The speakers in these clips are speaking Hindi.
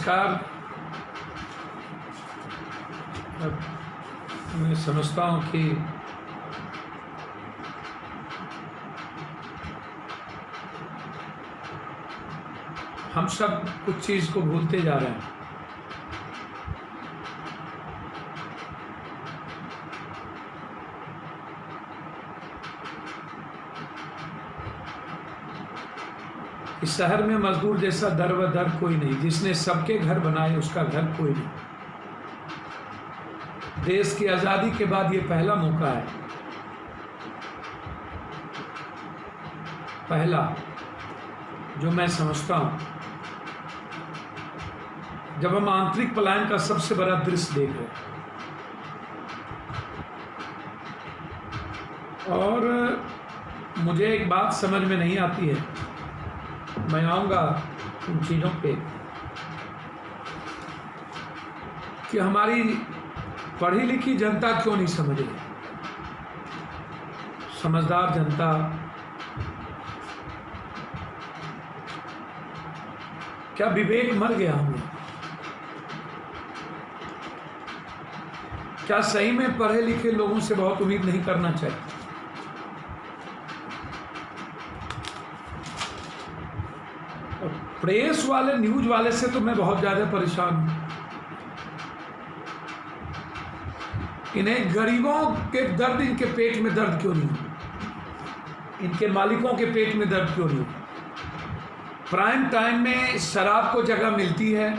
नमस्कार। मैं समझता हूँ कि हम सब कुछ चीज़ को भूलते जा रहे हैं। इस शहर में मजदूर जैसा दर व दर कोई नहीं। जिसने सबके घर बनाए उसका घर कोई नहीं। देश की आज़ादी के बाद ये पहला मौका है, पहला, जो मैं समझता हूँ, जब हम आंतरिक पलायन का सबसे बड़ा दृश्य देख रहे हैं। और मुझे एक बात समझ में नहीं आती है, मैं आऊँगा उन चीज़ों पे, कि हमारी पढ़ी लिखी जनता क्यों नहीं समझ रही। समझदार जनता क्या विवेक मर गया हम लोग? क्या सही में पढ़े लिखे लोगों से बहुत उम्मीद नहीं करना चाहिए? प्रेस वाले, न्यूज वाले से तो मैं बहुत ज़्यादा परेशान हूँ। इन्हें गरीबों के दर्द, इनके पेट में दर्द क्यों नहीं हो? इनके मालिकों के पेट में दर्द क्यों नहीं हो? प्राइम टाइम में शराब को जगह मिलती है,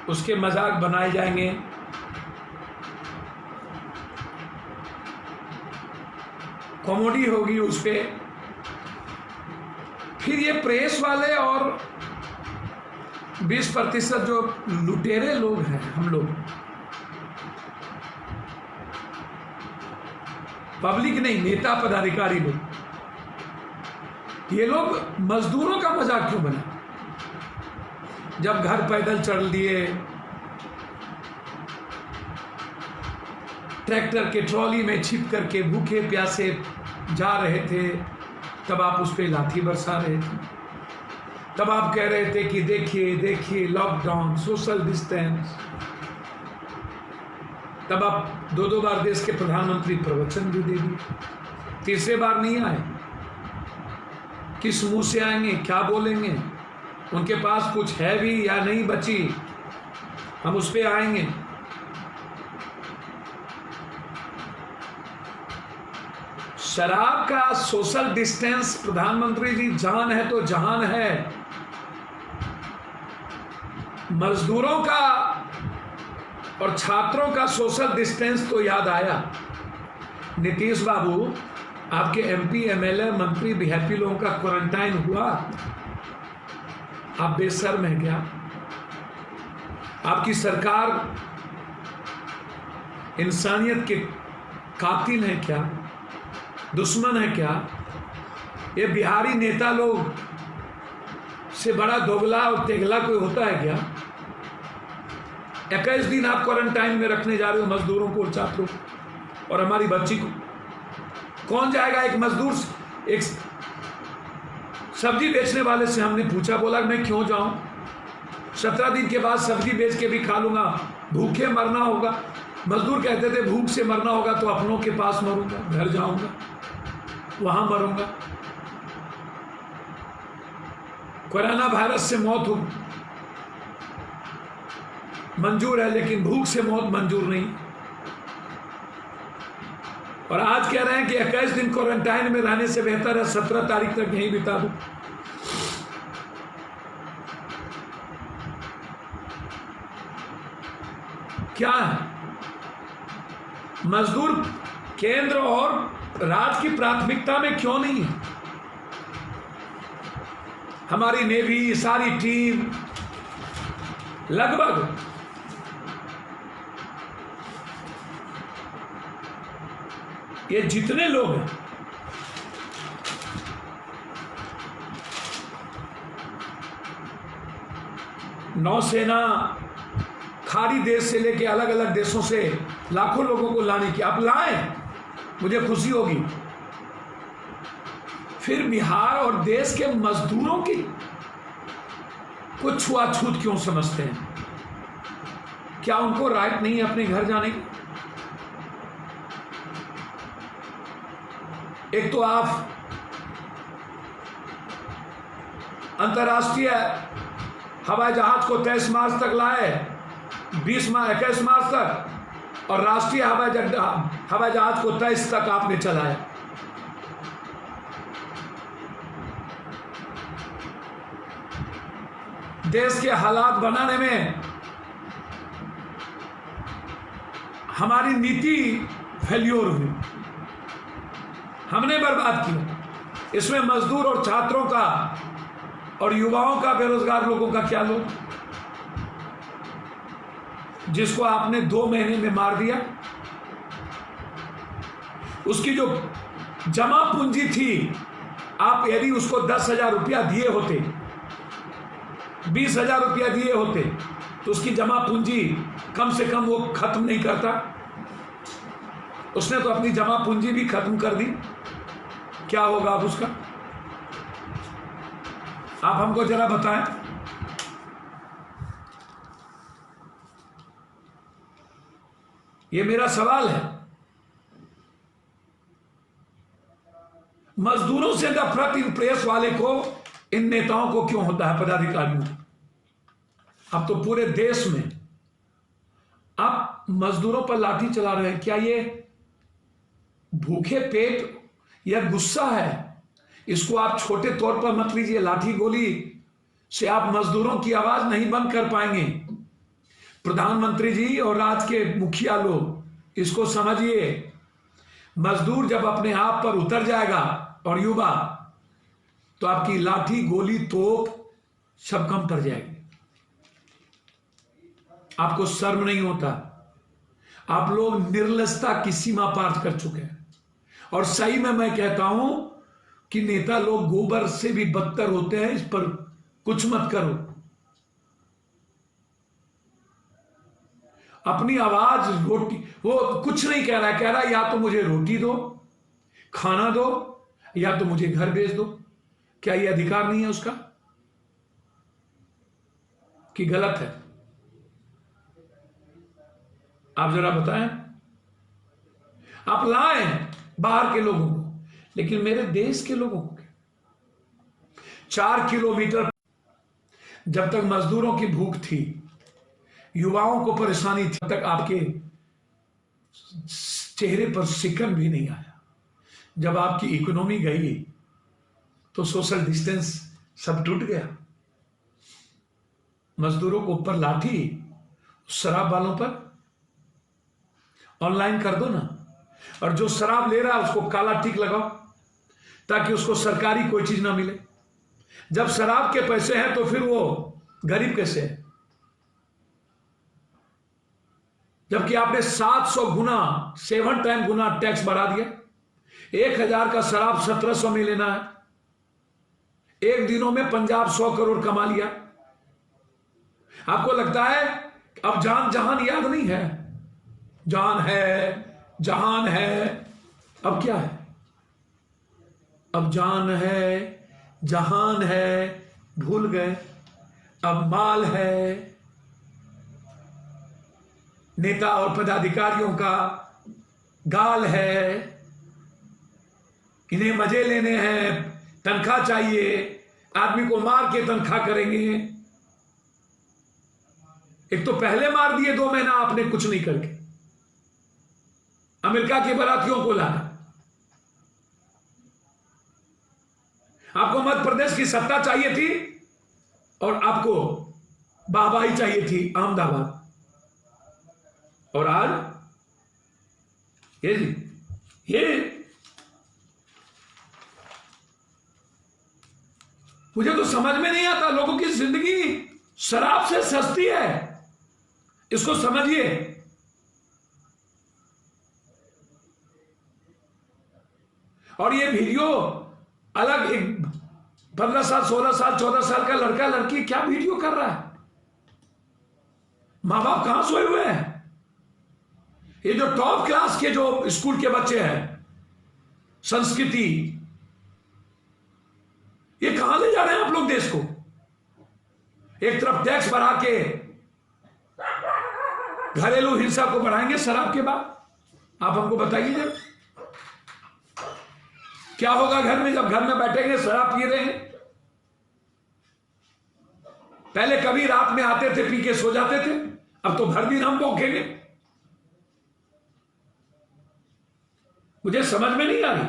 उसके मजाक बनाए जाएंगे। कॉमेडी होगी उस पर। फिर ये प्रेस वाले और 20% जो लुटेरे लोग हैं, हम लोग, पब्लिक नहीं, नेता पदाधिकारी लोग, ये लोग मजदूरों का मजाक क्यों बना? जब घर पैदल चल दिए, ट्रैक्टर के ट्रॉली में छिप करके भूखे प्यासे जा रहे थे, तब आप उस पर लाठी बरसा रहे थे। तब आप कह रहे थे कि देखिए देखिए लॉकडाउन, सोशल डिस्टेंस। तब आप दो बार देश के प्रधानमंत्री प्रवचन भी दे दिए, तीसरे बार नहीं आए। किस मुंह से आएंगे, क्या बोलेंगे? उनके पास कुछ है भी या नहीं बची, हम उस पर आएंगे। शराब का सोशल डिस्टेंस, प्रधानमंत्री जी, जान है तो जहान है। मजदूरों का और छात्रों का सोशल डिस्टेंस तो याद आया। नीतीश बाबू, आपके एमपी, एमएलए, मंत्री, वीआईपी लोगों का क्वारंटाइन हुआ, आप बेशर्म हैं क्या? आपकी सरकार इंसानियत के कातिल है क्या? दुश्मन है क्या? ये बिहारी नेता लोग से बड़ा दोगला और तेगला कोई होता है क्या? 21 दिन आप क्वारंटाइन में रखने जा रहे हो मजदूरों को और छात्रों को और हमारी बच्ची को। कौन जाएगा? एक मजदूर, एक सब्जी बेचने वाले से हमने पूछा, बोला मैं क्यों जाऊं? 17 दिन के बाद सब्जी बेच के भी खा लूंगा, भूखे मरना होगा। मजदूर कहते थे भूख से मरना होगा तो अपनों के पास मरूंगा, घर जाऊंगा, वहां मरूंगा। कोरोना वायरस से मौत हो मंजूर है, लेकिन भूख से मौत मंजूर नहीं। और आज कह रहे हैं कि 21 दिन क्वारंटाइन में रहने से बेहतर है 17 तारीख तक यहीं बिता दूं। क्या है? मजदूर केंद्र और राज्य की प्राथमिकता में क्यों नहीं है? हमारी नेवी, सारी टीम, लगभग ये जितने लोग हैं, नौसेना, खाड़ी देश से लेके अलग अलग देशों से लाखों लोगों को लाने की, आप लाएं, मुझे खुशी होगी। फिर बिहार और देश के मजदूरों की को छुआछूत क्यों समझते हैं? क्या उनको राइट नहीं है अपने घर जाने की? एक तो आप अंतर्राष्ट्रीय हवाई जहाज को 23 मार्च तक लाए, 21 मार्च तक, और राष्ट्रीय हवाई जहाज को 23 तक आपने चलाया। देश के हालात बनाने में हमारी नीति फेल्योर हुई, हमने बर्बाद किया। इसमें मजदूर और छात्रों का और युवाओं का, बेरोजगार लोगों का क्या लो, जिसको आपने 2 महीने में मार दिया। उसकी जो जमा पूंजी थी, आप यदि उसको 10,000 रुपया दिए होते, 20,000 रुपया दिए होते, तो उसकी जमा पूंजी कम से कम वो खत्म नहीं करता। उसने तो अपनी जमा पूंजी भी खत्म कर दी। क्या होगा अब उसका? आप हमको जरा बताएं। ये मेरा सवाल है। मजदूरों से नफरत इन प्रेस वाले को, इन नेताओं को क्यों होता है, पदाधिकारियों को? अब तो पूरे देश में आप मजदूरों पर लाठी चला रहे हैं। क्या ये भूखे पेट या गुस्सा है? इसको आप छोटे तौर पर मत लीजिए। लाठी गोली से आप मजदूरों की आवाज नहीं बंद कर पाएंगे। प्रधानमंत्री जी और राज्य के मुखिया लोग इसको समझिए। मजदूर जब अपने आप पर उतर जाएगा और युवा, तो आपकी लाठी गोली तोप सब कम पड़ जाएगी। आपको शर्म नहीं होता? आप लोग निर्लजता की सीमा पार कर चुके हैं। और सही में मैं कहता हूं कि नेता लोग गोबर से भी बदतर होते हैं। इस पर कुछ मत करो। अपनी आवाज, रोटी, वो कुछ नहीं कह रहा है, कह रहा है या तो मुझे रोटी दो, खाना दो, या तो मुझे घर भेज दो। क्या ये अधिकार नहीं है उसका कि गलत है? आप जरा बताएं। आप लाएं बाहर के लोगों को, लेकिन मेरे देश के लोगों को 4 किलोमीटर, जब तक मजदूरों की भूख थी, युवाओं को परेशानी थी, तब तक आपके चेहरे पर सिकन भी नहीं आया। जब आपकी इकोनॉमी गई तो सोशल डिस्टेंस सब टूट गया। मजदूरों को ऊपर लाठी, शराब वालों पर ऑनलाइन कर दो ना, और जो शराब ले रहा है उसको काला टिक लगाओ, ताकि उसको सरकारी कोई चीज ना मिले। जब शराब के पैसे हैं तो फिर वो गरीब कैसे है? जबकि आपने 700 गुना, 7 टाइम गुना टैक्स बढ़ा दिया। 1,000 का शराब 1700 में लेना है। एक दिनों में पंजाब 100 करोड़ कमा लिया। आपको लगता है अब जान जहान याद नहीं है? जान है, जहान है, अब क्या है? अब जान है, जहान है, भूल गए। अब माल है। नेता और पदाधिकारियों का गाल है। इन्हें मजे लेने हैं, तनख्वाह चाहिए, आदमी को मार के तनख्वाह करेंगे। एक तो पहले मार दिए 2 महीना आपने कुछ नहीं करके, अमेरिका के बारातियों को लाना। आपको मध्य प्रदेश की सत्ता चाहिए थी और आपको वाहवाही चाहिए थी अहमदाबाद। और आज ये मुझे तो समझ में नहीं आता। लोगों की जिंदगी शराब से सस्ती है, इसको समझिए। और ये वीडियो अलग, एक 15 साल, 16 साल, 14 साल का लड़का लड़की क्या वीडियो कर रहा है? मां बाप कहां सोए हुए हैं? ये जो टॉप क्लास के जो स्कूल के बच्चे हैं, संस्कृति, ये कहां ले जा रहे हैं आप लोग देश को? एक तरफ टैक्स बढ़ा के घरेलू हिंसा को बढ़ाएंगे शराब के बाद। आप हमको बताइए जब क्या होगा घर में, जब घर में बैठेंगे शराब पी रहे हैं। पहले कभी रात में आते थे पी के सो जाते थे, अब तो भर दिन हम भौंकेंगे। मुझे समझ में नहीं आ रही।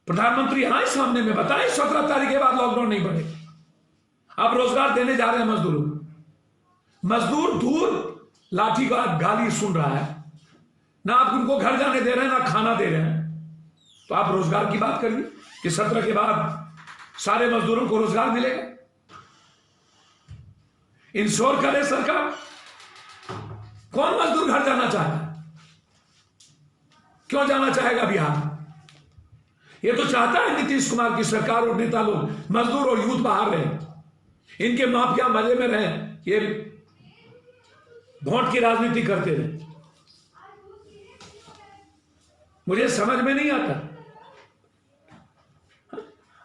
प्रधानमंत्री आए सामने में बताएं 17 तारीख के बाद लॉकडाउन नहीं बढ़ेगा। आप रोजगार देने जा रहे हैं मजदूरों को, मजदूर दूर लाठी का गाली सुन रहा है, ना आप उनको घर जाने दे रहे हैं ना खाना दे रहे हैं। तो आप रोजगार की बात करिए कि 17 के बाद सारे मजदूरों को रोजगार मिलेगा। इंश्योर करे सरकार। कौन मजदूर घर जाना चाहता है? क्यों जाना चाहेगा बिहार? ये तो चाहता है नीतीश कुमार की सरकार और नेता लोग मजदूर और यूथ बाहर रहे, इनके माफिया मजे में रहे, ये वोट की राजनीति करते रहे। मुझे समझ में नहीं आता।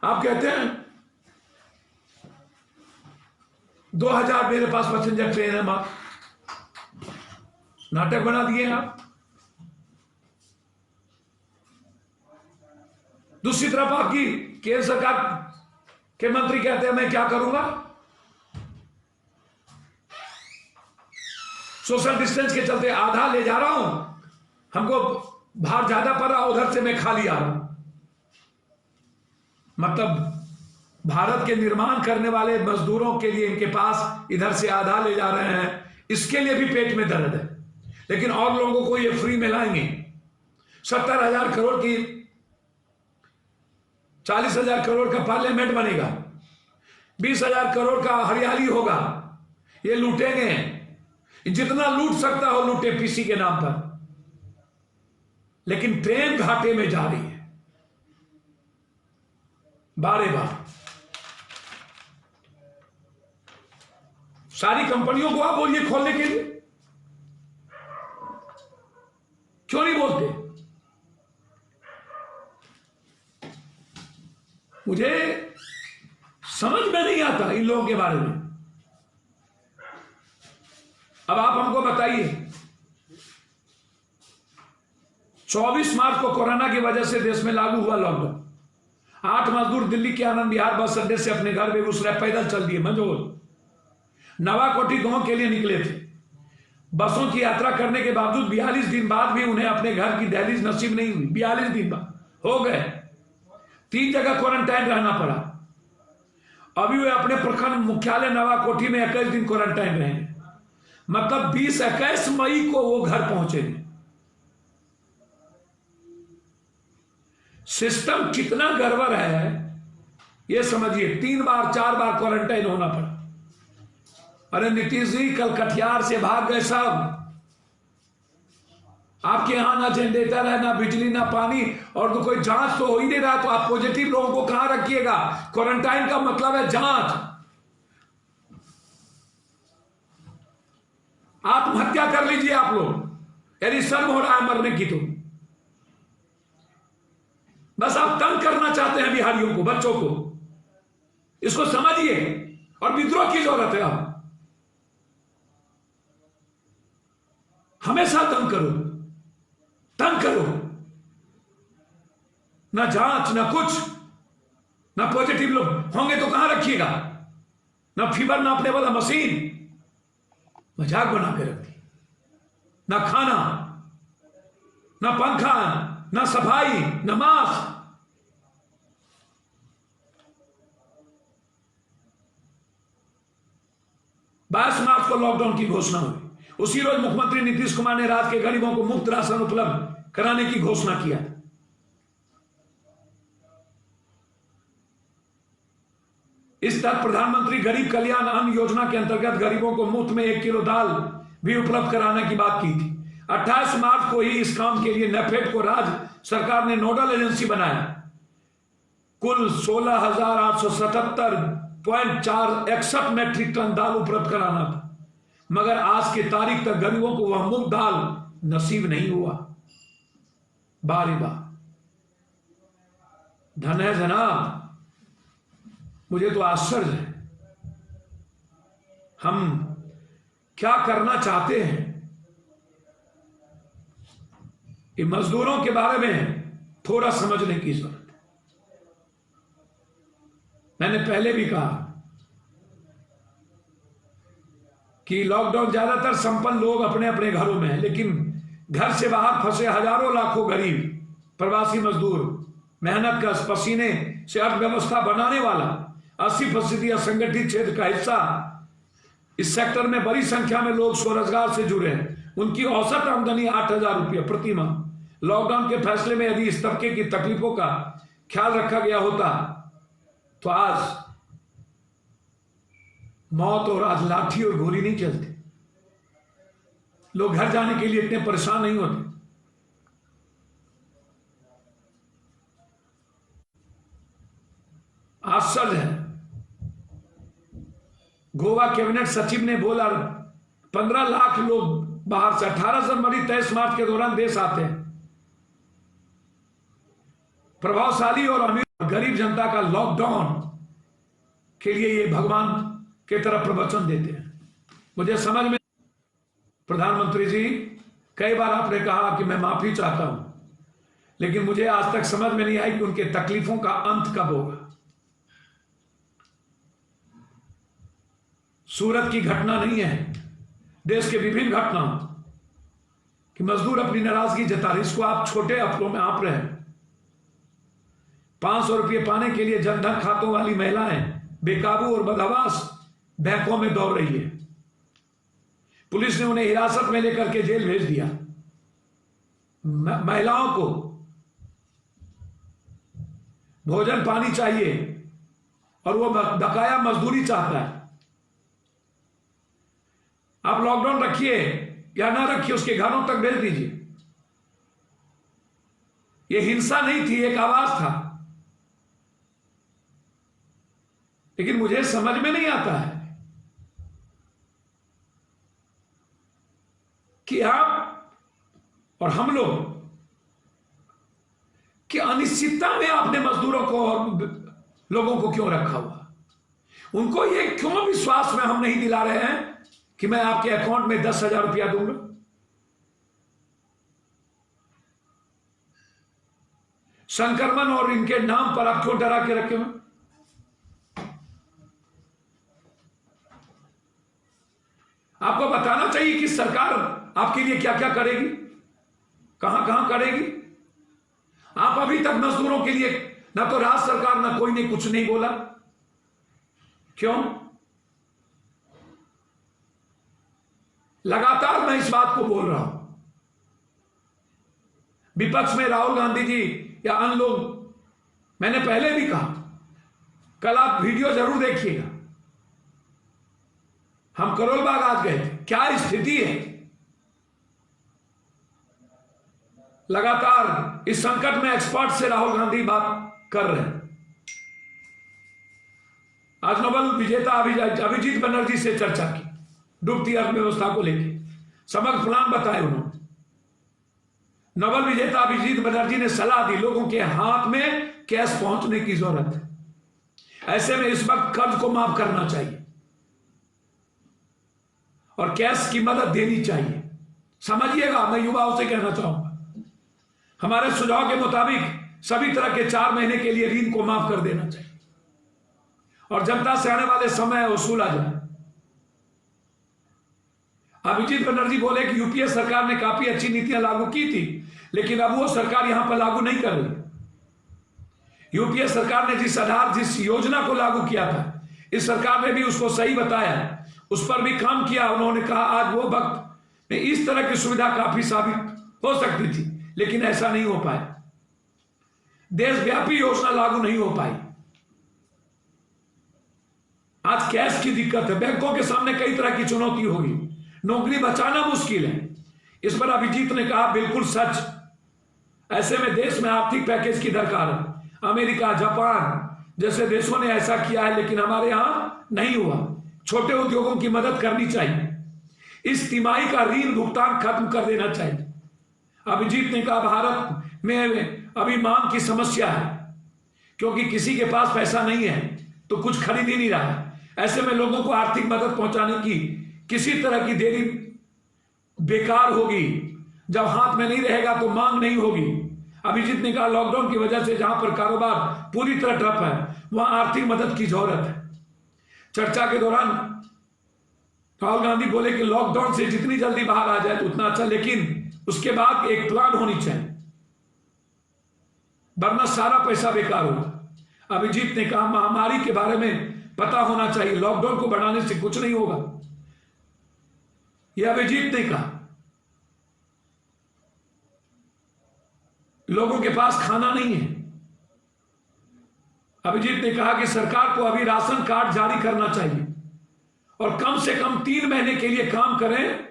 आप कहते हैं 2000 मेरे पास पैसेंजर ट्रेन है, मां नाटक बना दिए हैं आप। दूसरी तरफ आपकी केंद्र सरकार के मंत्री कहते हैं मैं क्या करूंगा, सोशल डिस्टेंस के चलते आधा ले जा रहा हूं, हमको भार ज्यादा पड़ रहा, उधर से मैं खाली आ रहा हूं। मतलब भारत के निर्माण करने वाले मजदूरों के लिए इनके पास इधर से आधा ले जा रहे हैं, इसके लिए भी पेट में दर्द है। लेकिन और लोगों को ये फ्री में लाएंगे। 70,000 करोड़ की 40,000 करोड़ का पार्लियामेंट बनेगा, 20,000 करोड़ का हरियाली होगा, ये लूटेंगे। जितना लूट सकता हो लूटे पीसी के नाम पर। लेकिन ट्रेन घाटे में जा रही है बारे बार। सारी कंपनियों को आप बोलिए खोलने के लिए, क्यों नहीं बोलते? मुझे समझ में नहीं आता इन लोगों के बारे में। अब आप हमको बताइए, 24 मार्च को कोरोना की वजह से देश में लागू हुआ लॉकडाउन। 8 मजदूर दिल्ली के आनंद विहार बस अड्डे से अपने घर बेगूसराय पैदल चल दिए। मंजोल नवाकोठी गांव के लिए निकले थे। बसों की यात्रा करने के बावजूद 42 दिन बाद भी उन्हें अपने घर की दहलीज नसीब नहीं हुई। 42 दिन बाद हो गए, 3 जगह क्वारंटाइन रहना पड़ा। अभी वे अपने प्रखंड मुख्यालय नवाकोठी में 21 दिन क्वारंटाइन रहेंगे। मतलब 20-21 मई को वो घर पहुंचेंगे। सिस्टम कितना गड़बड़ है ये समझिए। 3 बार 4 बार क्वारंटाइन होना पड़ा। अरे नीतीश जी कल कटिहार से भाग गए साहब। आपके यहां ना जनरेटर है, ना बिजली, ना पानी, और तो कोई जांच तो हो ही नहीं रहा। तो आप पॉजिटिव लोगों को कहां रखिएगा? क्वारंटाइन का मतलब है जांच। आत्महत्या कर लीजिए आप लोग, यदि शर्म हो रहा है मरने की तो। बस आप तंग करना चाहते हैं बिहारियों को, बच्चों को। इसको समझिए और विद्रोह की जरूरत है। आप हमेशा तंग करो, तंग करो, ना जांच ना कुछ, ना पॉजिटिव लोग होंगे तो कहां रखिएगा? ना फीवर नापने वाला मशीन, मजाक बना के रख दी। ना खाना, ना पंखा, ना सफाई, ना मास्क। बाईस मार्च को लॉकडाउन की घोषणा हुई। उसी रोज मुख्यमंत्री नीतीश कुमार ने राज्य के गरीबों को मुफ्त राशन उपलब्ध कराने की घोषणा किया। इस तहत प्रधानमंत्री गरीब कल्याण अन्न योजना के अंतर्गत गरीबों को मुफ्त में 1 किलो दाल भी उपलब्ध कराने की बात की थी। 28 मार्च को ही इस काम के लिए नेफेड को राज्य सरकार ने नोडल एजेंसी बनाया। कुल 16,877.61 मैट्रिक टन दाल उपलब्ध कराना था, मगर आज की तारीख तक गरीबों को वह मुफ्त दाल नसीब नहीं हुआ। बारी बार धन है जनाब, मुझे तो आश्चर्य है, हम क्या करना चाहते हैं। इन मजदूरों के बारे में थोड़ा समझने की जरूरत है। मैंने पहले भी कहा कि लॉकडाउन ज्यादातर संपन्न लोग अपने अपने घरों में हैं, लेकिन घर से बाहर फंसे हजारों लाखों गरीब प्रवासी मजदूर, मेहनत का पसीने से अर्थव्यवस्था बनाने वाला 80% असंगठित क्षेत्र का हिस्सा, इस सेक्टर में बड़ी संख्या में लोग स्वरोजगार से जुड़े हैं। उनकी औसत आमदनी 8,000 रुपये प्रति माह। लॉकडाउन के फैसले में यदि इस तबके की तकलीफों का ख्याल रखा गया होता तो आज मौत और आज लाठी और गोली नहीं चलती, लोग घर जाने के लिए इतने परेशान नहीं होते। आश्चर्य है, गोवा कैबिनेट सचिव ने बोला 15 लाख लोग बाहर से 18 जनवरी 23 मार्च के दौरान देश आते हैं। प्रभावशाली और अमीर गरीब जनता का लॉकडाउन के लिए ये भगवान के तरफ प्रवचन देते हैं। मुझे समझ में, प्रधानमंत्री जी कई बार आपने कहा कि मैं माफी चाहता हूं, लेकिन मुझे आज तक समझ में नहीं आई कि उनके तकलीफों का अंत कब होगा। सूरत की घटना नहीं है, देश के विभिन्न घटनाओं कि मजदूर अपनी नाराजगी जता रहे, इसको आप छोटे अफरों में आप रहे। 500 रुपये पाने के लिए जनधन खातों वाली महिलाएं बेकाबू और बदहवास बैंकों में दौड़ रही है। पुलिस ने उन्हें हिरासत में लेकर के जेल भेज दिया। महिलाओं को भोजन पानी चाहिए और वो बकाया मजदूरी चाहता है। आप लॉकडाउन रखिए या ना रखिए, उसके घरों तक भेज दीजिए। ये हिंसा नहीं थी, एक आवाज था। लेकिन मुझे समझ में नहीं आता है कि आप और हम लोग कि अनिश्चितता में आपने मजदूरों को और लोगों को क्यों रखा हुआ। उनको ये क्यों विश्वास में हम नहीं दिला रहे हैं कि मैं आपके अकाउंट में 10,000 रुपया दूंगा। संक्रमण और इनके नाम पर आप क्यों डरा के रखे हुए। आपको बताना चाहिए कि सरकार आपके लिए क्या क्या करेगी, कहां कहां करेगी। आप अभी तक मजदूरों के लिए ना तो राज्य सरकार ना कोई ने कुछ नहीं बोला। क्यों? लगातार मैं इस बात को बोल रहा हूं। विपक्ष में राहुल गांधी जी या अन्य लोग, मैंने पहले भी कहा, कल आप वीडियो जरूर देखिएगा। हम करोलबाग आज गए थे, क्या स्थिति है। लगातार इस संकट में एक्सपर्ट से राहुल गांधी बात कर रहे हैं। आज नोबेल विजेता अभिजीत बनर्जी से चर्चा की, डूबती अर्थव्यवस्था को लेकर समग्र प्लान बताए उन्होंने। नोबेल विजेता अभिजीत बनर्जी ने सलाह दी लोगों के हाथ में कैश पहुंचने की जरूरत है। ऐसे में इस वक्त कर्ज को माफ करना चाहिए और कैश की मदद देनी चाहिए। समझिएगा, मैं युवाओं से कहना चाहूंगा, हमारे सुझाव के मुताबिक सभी तरह के 4 महीने के लिए ऋण को माफ कर देना चाहिए और जनता से आने वाले समय वसूला जाए। अभिजीत बनर्जी बोले कि यूपीए सरकार ने काफी अच्छी नीतियां लागू की थी, लेकिन अब वो सरकार यहां पर लागू नहीं कर रही। यूपीए सरकार ने जिस योजना को लागू किया था, इस सरकार ने भी उसको सही बताया, उस पर भी काम किया। उन्होंने कहा आज वो वक्त में इस तरह की सुविधा काफी साबित हो सकती थी, लेकिन ऐसा नहीं हो पाया। देशव्यापी योजना लागू नहीं हो पाई। आज कैश की दिक्कत है, बैंकों के सामने कई तरह की चुनौती होगी, नौकरी बचाना मुश्किल है। इस पर अभिजीत ने कहा बिल्कुल सच। ऐसे में देश में आर्थिक पैकेज की दरकार है। अमेरिका, जापान जैसे देशों ने ऐसा किया है, लेकिन हमारे यहां नहीं हुआ। छोटे उद्योगों की मदद करनी चाहिए। इस तिमाही का ऋण भुगतान खत्म कर देना चाहिए। अभिजीत ने कहा भारत में अभी मांग की समस्या है, क्योंकि किसी के पास पैसा नहीं है तो कुछ खरीद ही नहीं रहा है। ऐसे में लोगों को आर्थिक मदद पहुंचाने की किसी तरह की देरी बेकार होगी। जब हाथ में नहीं रहेगा तो मांग नहीं होगी। अभिजीत ने कहा लॉकडाउन की वजह से जहां पर कारोबार पूरी तरह ठप है वहां आर्थिक मदद की जरूरत है। चर्चा के दौरान राहुल गांधी बोले कि लॉकडाउन से जितनी जल्दी बाहर आ जाए तो उतना अच्छा, लेकिन उसके बाद एक प्लान होनी चाहिए, वरना सारा पैसा बेकार होगा। अभिजीत ने कहा महामारी के बारे में पता होना चाहिए, लॉकडाउन को बढ़ाने से कुछ नहीं होगा। यह अभिजीत ने कहा। लोगों के पास खाना नहीं है। अभिजीत ने कहा कि सरकार को अभी राशन कार्ड जारी करना चाहिए और कम से कम 3 महीने के लिए काम करें,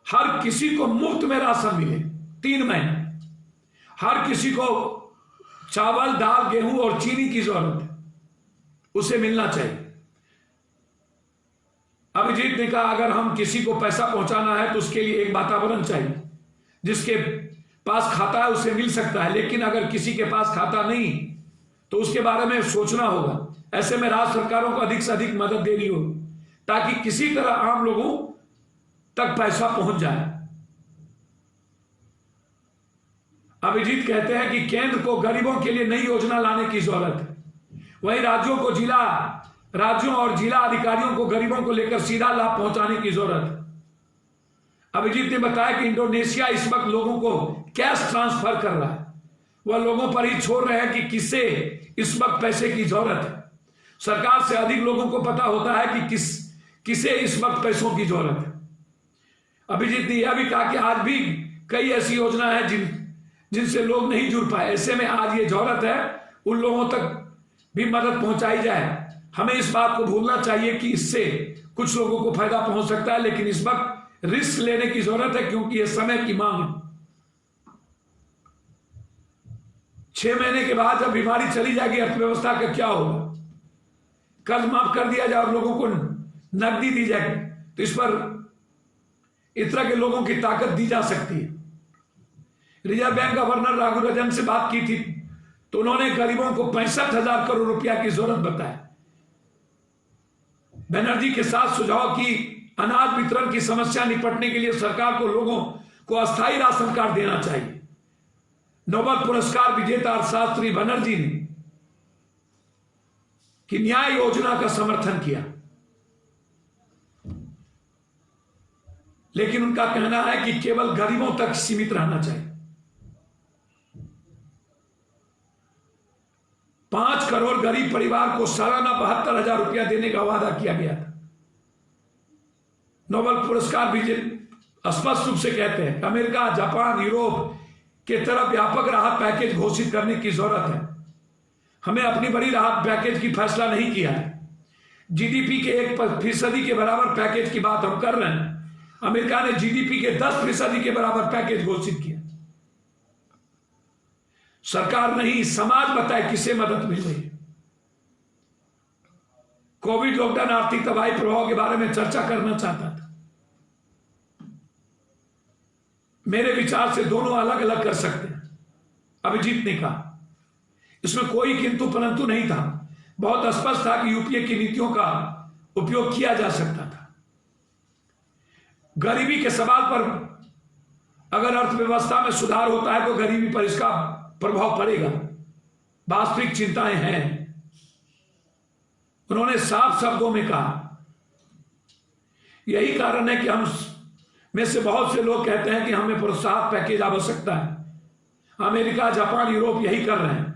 हर किसी को मुफ्त में राशन मिले 3 महीने। हर किसी को चावल, दाल, गेहूं और चीनी की जरूरत है, उसे मिलना चाहिए। अभिजीत ने कहा अगर हम किसी को पैसा पहुंचाना है तो उसके लिए एक वातावरण चाहिए। जिसके पास खाता है उसे मिल सकता है, लेकिन अगर किसी के पास खाता नहीं तो उसके बारे में सोचना होगा। ऐसे में राज्य सरकारों को अधिक से अधिक मदद देनी होगी ताकि किसी तरह आम लोगों तक पैसा पहुंच जाए। अभिजीत कहते हैं कि केंद्र को गरीबों के लिए नई योजना लाने की जरूरत है। वहीं राज्यों और जिला अधिकारियों को गरीबों को लेकर सीधा लाभ पहुंचाने की जरूरत है। अभिजीत ने बताया कि इंडोनेशिया इस वक्त लोगों को कैश ट्रांसफर कर रहा है। वह लोगों पर ही छोड़ रहे हैं कि किसे इस वक्त पैसे की जरूरत है। सरकार से अधिक लोगों को पता होता है कि किसे इस वक्त पैसों की जरूरत है। अभिजीत ने यह भी कहा कि आज भी कई ऐसी योजना है जिनसे लोग नहीं जुड़ पाए। ऐसे में आज ये जरूरत है उन लोगों तक भी मदद पहुंचाई जाए। हमें इस बात को भूलना चाहिए कि इससे कुछ लोगों को फायदा पहुंच सकता है, लेकिन इस वक्त रिस्क लेने की जरूरत है क्योंकि यह समय की मांग है। 6 महीने के बाद जब बीमारी चली जाएगी अर्थव्यवस्था का क्या होगा? कर्ज माफ कर दिया जाए और लोगों को नकदी दी जाएगी तो इस पर इस तरह के लोगों की ताकत दी जा सकती है। रिजर्व बैंक गवर्नर राघुराजन से बात की थी तो उन्होंने गरीबों को 65,000 करोड़ रुपया की जरूरत बताया। बनर्जी के साथ सुझाव की अनाज वितरण की समस्या निपटने के लिए सरकार को लोगों को अस्थायी राशन कार्ड देना चाहिए। नोबेल पुरस्कार विजेता अर्थशास्त्री बनर्जी ने कि न्याय योजना का समर्थन किया, लेकिन उनका कहना है कि केवल गरीबों तक सीमित रहना चाहिए। 5 करोड़ गरीब परिवार को सालाना 72,000 रुपया देने का वादा किया गया था। नोबेल पुरस्कार विजेता स्पष्ट रूप से कहते हैं अमेरिका, जापान, यूरोप के तरफ व्यापक राहत पैकेज घोषित करने की जरूरत है। हमें अपनी बड़ी राहत पैकेज की फैसला नहीं किया है। जीडीपी के 1% के बराबर पैकेज की बात हम कर रहे हैं। अमेरिका ने जीडीपी के 10% के बराबर पैकेज घोषित किया। सरकार नहीं, समाज बताए किसे मदद मिल रही है। कोविड लॉकडाउन आर्थिक तबाही प्रभाव के बारे में चर्चा करना चाहता था। मेरे विचार से दोनों अलग अलग कर सकते हैं, अभिजीत ने कहा। इसमें कोई किंतु परंतु नहीं था। बहुत स्पष्ट था कि यूपीए की नीतियों का उपयोग किया जा सकता था। गरीबी के सवाल पर अगर अर्थव्यवस्था में सुधार होता है तो गरीबी पर इसका प्रभाव पड़ेगा। वास्तविक चिंताएं हैं। उन्होंने साफ शब्दों में कहा यही कारण है कि हम में से बहुत से लोग कहते हैं कि हमें प्रोत्साहन पैकेज आवश्यकता है। अमेरिका, जापान, यूरोप यही कर रहे हैं।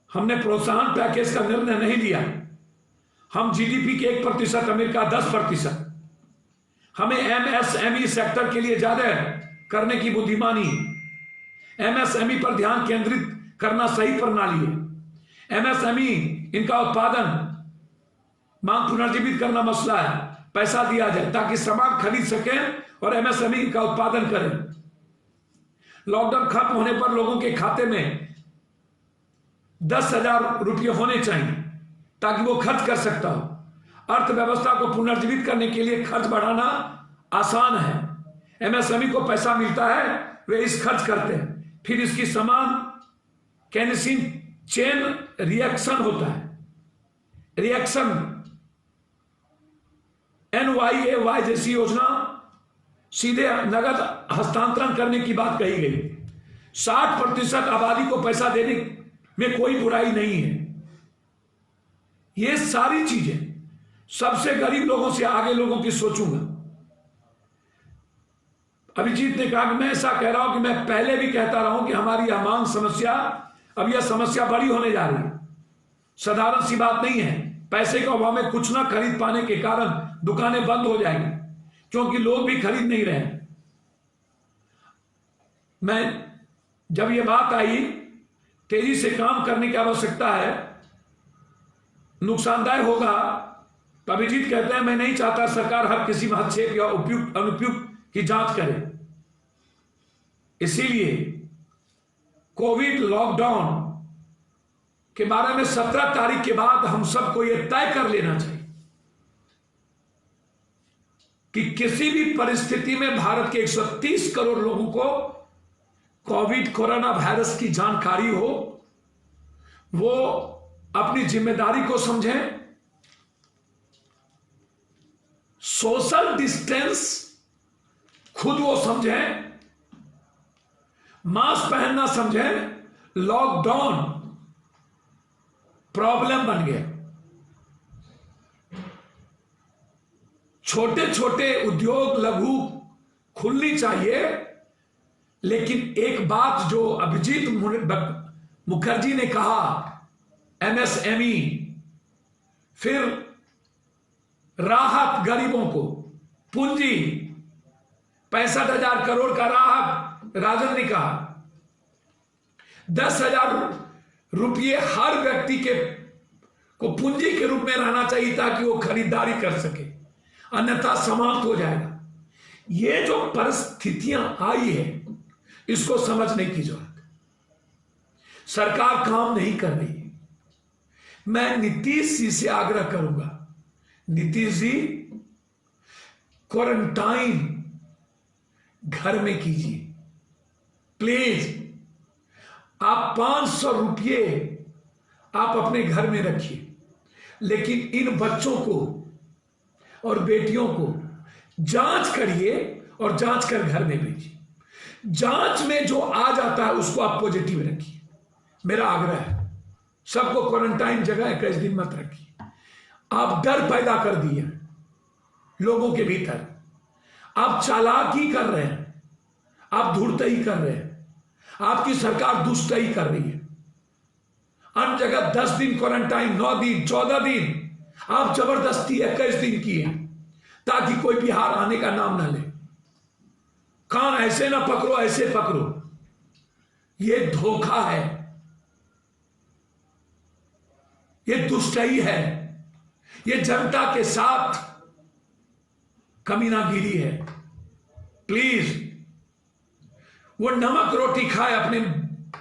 हमने प्रोत्साहन पैकेज का निर्णय नहीं लिया। हम जीडीपी के 1%, अमेरिका 10%। हमें एमएसएमई सेक्टर के लिए ज्यादा करने की बुद्धिमानी है। एमएसएमई पर ध्यान केंद्रित करना सही प्रणाली है। एमएसएमई इनका उत्पादन मांग पुनर्जीवित करना मसला है। पैसा दिया जाए ताकि सामान खरीद सकें और एमएसएमई का उत्पादन करें। लॉकडाउन खत्म होने पर लोगों के खाते में 10,000 रुपये होने चाहिए ताकि वो खर्च कर सकता हो। अर्थव्यवस्था को पुनर्जीवित करने के लिए खर्च बढ़ाना आसान है। एमएसएमई को पैसा मिलता है, वे इस खर्च करते हैं, फिर इसकी समान केनिसिन चेन रिएक्शन होता है। रिएक्शन NYAY जैसी योजना, सीधे नगद हस्तांतरण करने की बात कही गई। 60% आबादी को पैसा देने में कोई बुराई नहीं है। ये सारी चीजें सबसे गरीब लोगों से आगे लोगों की सोचूंगा। अभिजीत ने कहा कि मैं ऐसा कह रहा हूं कि मैं पहले भी कहता रहा हूं कि हमारी यह मांग समस्या, अब यह समस्या बड़ी होने जा रही है। साधारण सी बात नहीं है। पैसे के अभाव में कुछ ना खरीद पाने के कारण दुकानें बंद हो जाएंगी, क्योंकि लोग भी खरीद नहीं रहे। मैं जब यह बात आई तेजी से काम करने की आवश्यकता है, नुकसानदायक होगा, तो अभिजीत कहते हैं मैं नहीं चाहता सरकार हर किसी में हस्तक्षेप या उपयुक्त अनुपयुक्त की जांच करे। इसीलिए कोविड लॉकडाउन के बारे में 17 तारीख के बाद हम सबको यह तय कर लेना चाहिए कि किसी भी परिस्थिति में भारत के 130 करोड़ लोगों को कोविड कोरोना वायरस की जानकारी हो, वो अपनी जिम्मेदारी को समझें, सोशल डिस्टेंस खुद वो समझें, मास्क पहनना समझें। लॉकडाउन प्रॉब्लम बन गया। छोटे छोटे उद्योग लघु खुलनी चाहिए, लेकिन एक बात जो अभिजीत मुखर्जी ने कहा, MSME, फिर राहत गरीबों को, पूंजी 65,000 करोड़ का राहत राजन ने कहा, 10,000 रुपये हर व्यक्ति को पूंजी के रूप में रहना चाहिए ताकि वो खरीदारी कर सके, अन्यथा समाप्त हो जाएगा। ये जो परिस्थितियां आई है इसको समझने की जरूरत है। सरकार काम नहीं कर रही है। मैं नीतीश जी से आग्रह करूंगा, नीतीश जी क्वारंटाइन घर में कीजिए प्लीज। आप 500 रुपये आप अपने घर में रखिए, लेकिन इन बच्चों को और बेटियों को जांच करिए और जांच कर घर में भेजिए। जांच में जो आ जाता है उसको आप पॉजिटिव रखिए। मेरा आग्रह है, सबको क्वारंटाइन जगह 21 दिन मत रखिए। आप डर पैदा कर दिए लोगों के भीतर, आप चालाकी कर रहे हैं, आप धूर्तई कर रहे हैं, आपकी सरकार दुष्टई कर रही है। अन्य जगह 10 दिन क्वारंटाइन, 9 दिन, 14 दिन, आप जबरदस्ती 21 दिन किए ताकि कोई बिहार आने का नाम ना ले। कान ऐसे ना पकड़ो, ऐसे पकड़ो, ये धोखा है, ये दुष्टई है, ये जनता के साथ कमीनागिरी है। प्लीज वो नमक रोटी खाए, अपने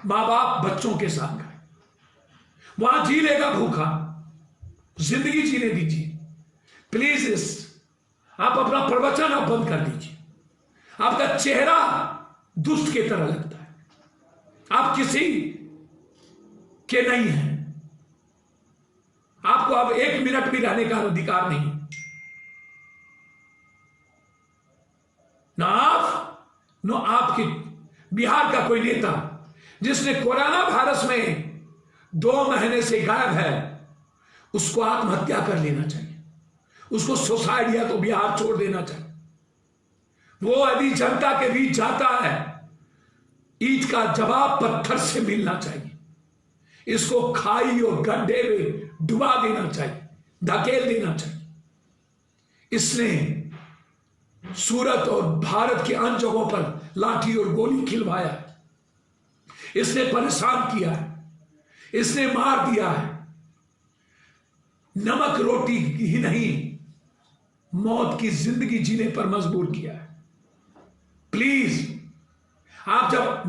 मां बाप बच्चों के साथ खाए, वहां जी लेगा भूखा, जिंदगी जीने दीजिए। प्लीज आप अपना प्रवचन आप बंद कर दीजिए। आपका चेहरा दुष्ट की तरह लगता है, आप किसी के नहीं हैं। आपको अब 1 मिनट भी रहने का अधिकार नहीं। ना आप न आपके बिहार का कोई नेता जिसने कोरोना वायरस में 2 महीने से गायब है, उसको आत्महत्या कर लेना चाहिए, उसको सुसाइड या तो बिहार छोड़ देना चाहिए। वो यदि जनता के बीच जाता है, ईंट का जवाब पत्थर से मिलना चाहिए। इसको खाई और गड्ढे में डुबा देना चाहिए, धकेल देना चाहिए। इसने सूरत और भारत के अन्य जगहों पर लाठी और गोली खिलवाया है, इसने परेशान किया है, इसने मार दिया है, नमक रोटी ही नहीं मौत की जिंदगी जीने पर मजबूर किया है। प्लीज आप जब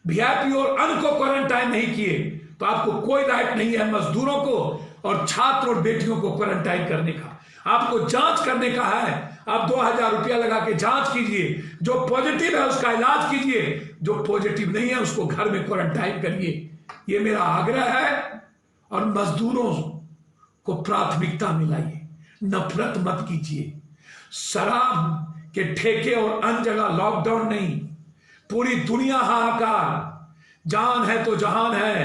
वीआईपी और अन्य को क्वारंटाइन नहीं किए तो आपको कोई राइट नहीं है मजदूरों को और छात्र और बेटियों को क्वारंटाइन करने का। आपको जांच करने का है, आप 2000 रुपया लगा के जांच कीजिए, जो पॉजिटिव है उसका इलाज कीजिए, जो पॉजिटिव नहीं है उसको घर में क्वारंटाइन करिए। ये मेरा आग्रह है। और मजदूरों को प्राथमिकता मिलाइए, नफरत मत कीजिए। शराब के ठेके और अन्य जगह लॉकडाउन नहीं, पूरी दुनिया हाहाकार। जान है तो जहान है,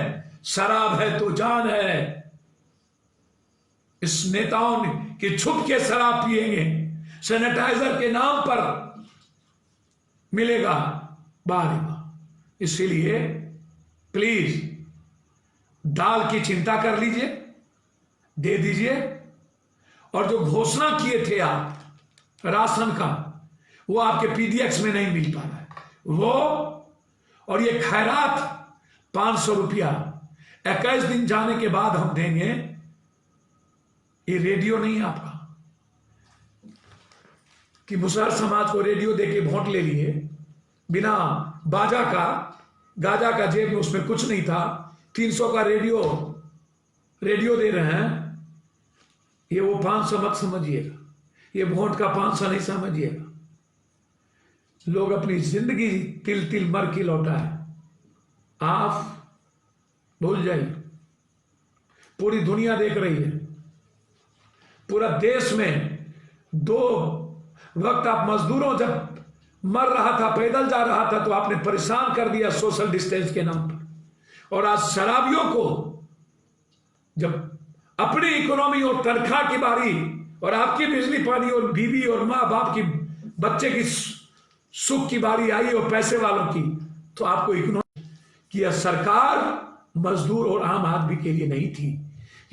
शराब है तो जान है। इस नेताओं की छुप के शराब पिएंगे, सैनिटाइजर के नाम पर मिलेगा बार। इसीलिए प्लीज दाल की चिंता कर लीजिए, दे दीजिए। और जो घोषणा किए थे आप राशन का, वो आपके पीडीएक्स में नहीं मिल पा रहा है वो। और ये खैरात 500 रुपया 21 दिन जाने के बाद हम देंगे। ये रेडियो नहीं आपका कि मुसहर समाज को रेडियो देके वोट ले लिए, बिना बाजा का, गाजा का जेब में उसमें कुछ नहीं था। 300 का रेडियो दे रहे हैं। ये वो 500 मत समझिएगा, ये वोट का 500 नहीं समझिएगा। लोग अपनी जिंदगी तिल तिल मर के लौटा है, आप भूल जाइए। पूरी दुनिया देख रही है, पूरा देश में 2 वक्त आप मजदूरों जब मर रहा था, पैदल जा रहा था, तो आपने परेशान कर दिया सोशल डिस्टेंस के नाम पर। और आज शराबियों को जब अपनी इकोनॉमी और तनख्वाह की बारी और आपकी बिजली पानी और बीवी और माँ बाप की, बच्चे की सुख की बारी आई और पैसे वालों की, तो आपको इकोनॉमी कि यह सरकार मजदूर और आम आदमी के लिए नहीं थी।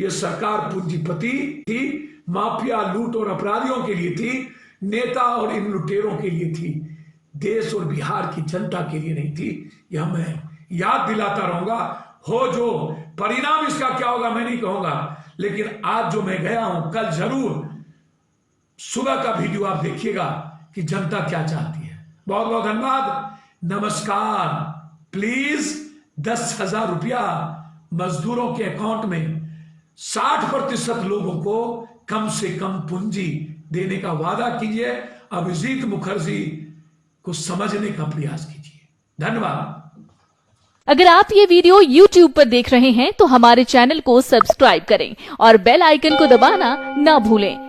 यह सरकार पूंजीपति थी, माफिया, लूट और अपराधियों के लिए थी, नेता और इन लुटेरों के लिए थी, देश और बिहार की जनता के लिए नहीं थी। यह मैं याद दिलाता रहूंगा। हो जो परिणाम इसका क्या होगा मैं नहीं कहूंगा, लेकिन आज जो मैं गया हूं, कल जरूर सुबह का वीडियो आप देखिएगा कि जनता क्या चाहती है। बहुत बहुत धन्यवाद, नमस्कार। प्लीज 10,000 रुपया मजदूरों के अकाउंट में 60% लोगों को कम से कम पूंजी देने का वादा कीजिए। अभिजीत मुखर्जी को समझने का प्रयास कीजिए। धन्यवाद। अगर आप ये वीडियो YouTube पर देख रहे हैं तो हमारे चैनल को सब्सक्राइब करें और बेल आइकन को दबाना ना भूलें।